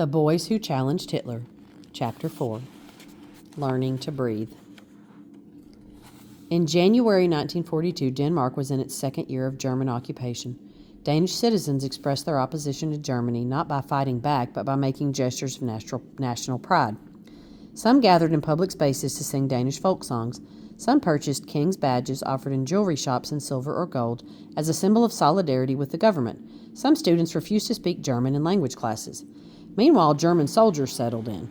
The Boys Who Challenged Hitler, Chapter 4, Learning to Breathe. In January 1942, Denmark was in its second year of German occupation. Danish citizens expressed their opposition to Germany not by fighting back, but by making gestures of national pride. Some gathered in public spaces to sing Danish folk songs. Some purchased king's badges offered in jewelry shops in silver or gold as a symbol of solidarity with the government. Some students refused to speak German in language classes. Meanwhile, German soldiers settled in.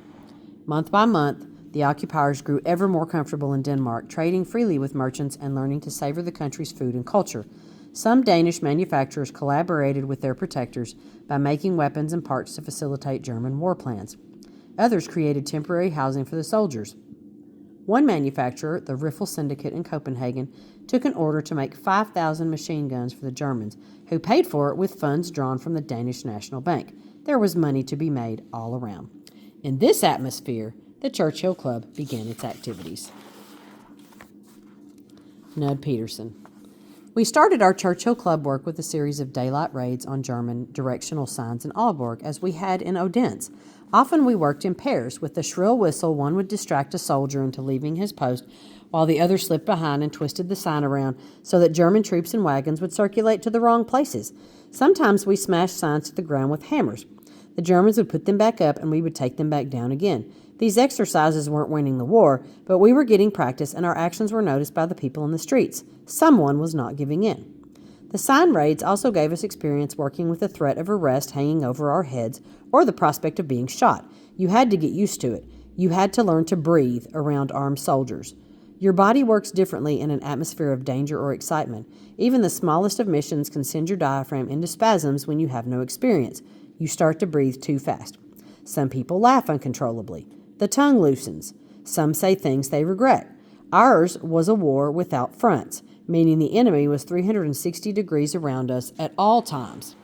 Month by month, the occupiers grew ever more comfortable in Denmark, trading freely with merchants and learning to savor the country's food and culture. Some Danish manufacturers collaborated with their protectors by making weapons and parts to facilitate German war plans. Others created temporary housing for the soldiers. One manufacturer, the Riffel Syndicate in Copenhagen, took an order to make 5,000 machine guns for the Germans, who paid for it with funds drawn from the Danish National Bank. There was money to be made all around. In this atmosphere, the Churchill Club began its activities. Nud Peterson. We started our Churchill Club work with a series of daylight raids on German directional signs in Aalborg, as we had in Odense. Often we worked in pairs. With the shrill whistle, one would distract a soldier into leaving his post, while the other slipped behind and twisted the sign around so that German troops and wagons would circulate to the wrong places. Sometimes we smashed signs to the ground with hammers. The Germans would put them back up, and we would take them back down again. These exercises weren't winning the war, but we were getting practice, and our actions were noticed by the people in the streets. Someone was not giving in. The sign raids also gave us experience working with the threat of arrest hanging over our heads or the prospect of being shot. You had to get used to it. You had to learn to breathe around armed soldiers. Your body works differently in an atmosphere of danger or excitement. Even the smallest of missions can send your diaphragm into spasms when you have no experience. You start to breathe too fast. Some people laugh uncontrollably. The tongue loosens. Some say things they regret. Ours was a war without fronts, meaning the enemy was 360 degrees around us at all times.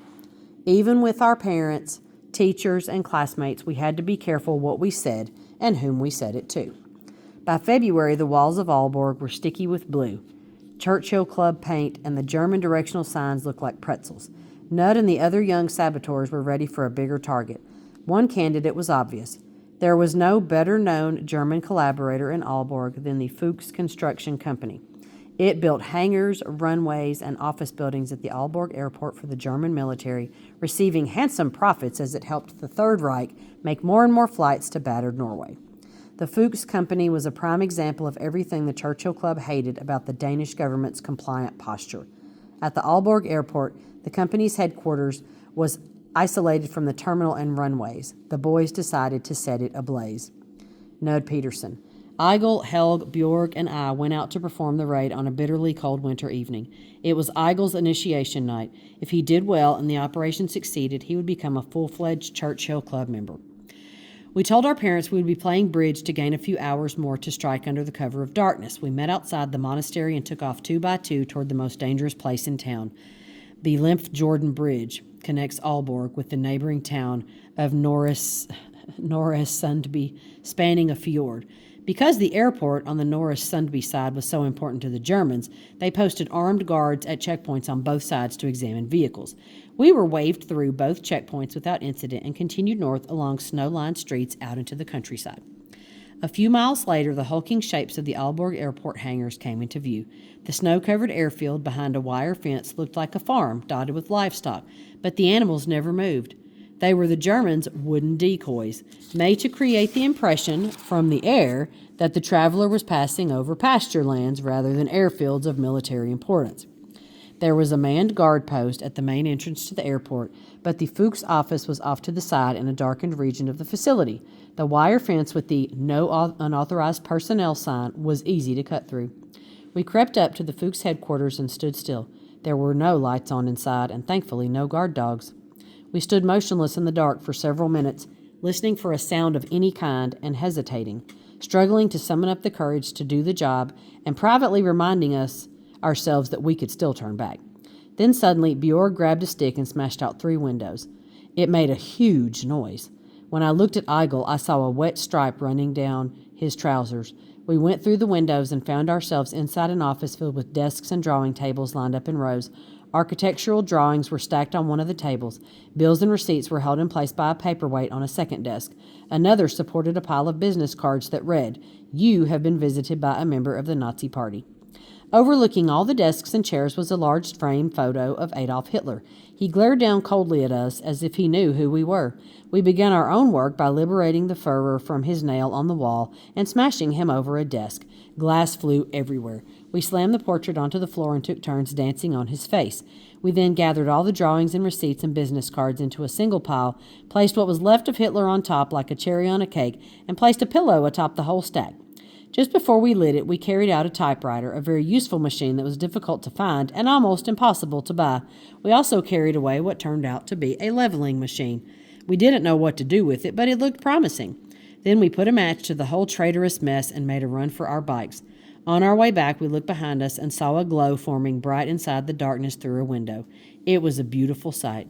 Even with our parents, teachers, and classmates, we had to be careful what we said and whom we said it to. By February, the walls of Aalborg were sticky with blue. Churchill Club paint and the German directional signs looked like pretzels. Nud and the other young saboteurs were ready for a bigger target. One candidate was obvious. There was no better-known German collaborator in Aalborg than the Fuchs Construction Company. It built hangars, runways, and office buildings at the Aalborg airport for the German military, receiving handsome profits as it helped the Third Reich make more and more flights to battered Norway. The Fuchs Company was a prime example of everything the Churchill Club hated about the Danish government's compliant posture. At the Aalborg airport, the company's headquarters was isolated from the terminal and runways. The boys decided to set it ablaze. Nud Peterson. Eigil, Helg, Bjorg, and I went out to perform the raid on a bitterly cold winter evening. It was Eigil's initiation night. If he did well and the operation succeeded, he would become a full-fledged Churchill Club member. We told our parents we would be playing bridge to gain a few hours more to strike under the cover of darkness. We met outside the monastery and took off 2 by 2 toward the most dangerous place in town. The Lymph Jordan Bridge connects Aalborg with the neighboring town of Norris Sundby, spanning a fjord. Because the airport on the Norris Sundby side was so important to the Germans, they posted armed guards at checkpoints on both sides to examine vehicles. We were waved through both checkpoints without incident and continued north along snow-lined streets out into the countryside. A few miles later, the hulking shapes of the Aalborg airport hangars came into view. The snow-covered airfield behind a wire fence looked like a farm dotted with livestock, but the animals never moved. They were the Germans' wooden decoys, made to create the impression from the air that the traveler was passing over pasture lands rather than airfields of military importance. There was a manned guard post at the main entrance to the airport, but the Fuchs office was off to the side in a darkened region of the facility. The wire fence with the "No Unauthorized Personnel" sign was easy to cut through. We crept up to the Fuchs headquarters and stood still. There were no lights on inside, and thankfully no guard dogs. We stood motionless in the dark for several minutes, listening for a sound of any kind and hesitating, struggling to summon up the courage to do the job and privately reminding ourselves that we could still turn back. Then suddenly, Bjorg grabbed a stick and smashed out 3 windows. It made a huge noise. When I looked at Eigil, I saw a wet stripe running down his trousers. We went through the windows and found ourselves inside an office filled with desks and drawing tables lined up in rows. Architectural drawings were stacked on one of the tables. Bills and receipts were held in place by a paperweight on a second desk. Another supported a pile of business cards that read, "You have been visited by a member of the Nazi Party." Overlooking all the desks and chairs was a large framed photo of Adolf Hitler. He glared down coldly at us as if he knew who we were. We began our own work by liberating the Führer from his nail on the wall and smashing him over a desk. Glass flew everywhere. We slammed the portrait onto the floor and took turns dancing on his face. We then gathered all the drawings and receipts and business cards into a single pile, placed what was left of Hitler on top like a cherry on a cake, and placed a pillow atop the whole stack. Just before we lit it, we carried out a typewriter, a very useful machine that was difficult to find and almost impossible to buy. We also carried away what turned out to be a leveling machine. We didn't know what to do with it, but it looked promising. Then we put a match to the whole traitorous mess and made a run for our bikes. On our way back, we looked behind us and saw a glow forming bright inside the darkness through a window. It was a beautiful sight.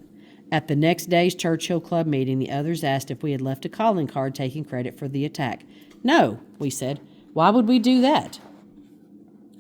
At the next day's Churchill Club meeting, the others asked if we had left a calling card taking credit for the attack. "No," we said. "Why would we do that?"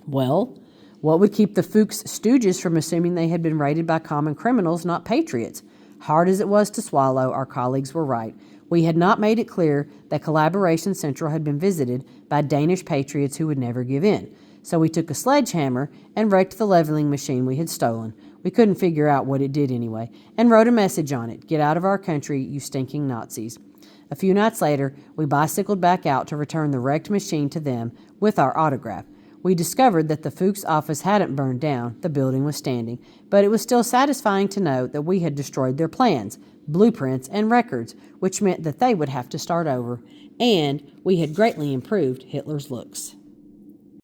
Well, what would keep the Fuchs stooges from assuming they had been raided by common criminals, not patriots? Hard as it was to swallow, our colleagues were right. We had not made it clear that Collaboration Central had been visited by Danish patriots who would never give in. So we took a sledgehammer and wrecked the leveling machine we had stolen. We couldn't figure out what it did anyway, and wrote a message on it: "Get out of our country, you stinking Nazis." A few nights later, we bicycled back out to return the wrecked machine to them with our autograph. We discovered that the Fuchs office hadn't burned down, the building was standing, but it was still satisfying to know that we had destroyed their plans, blueprints, and records, which meant that they would have to start over, and we had greatly improved Hitler's looks.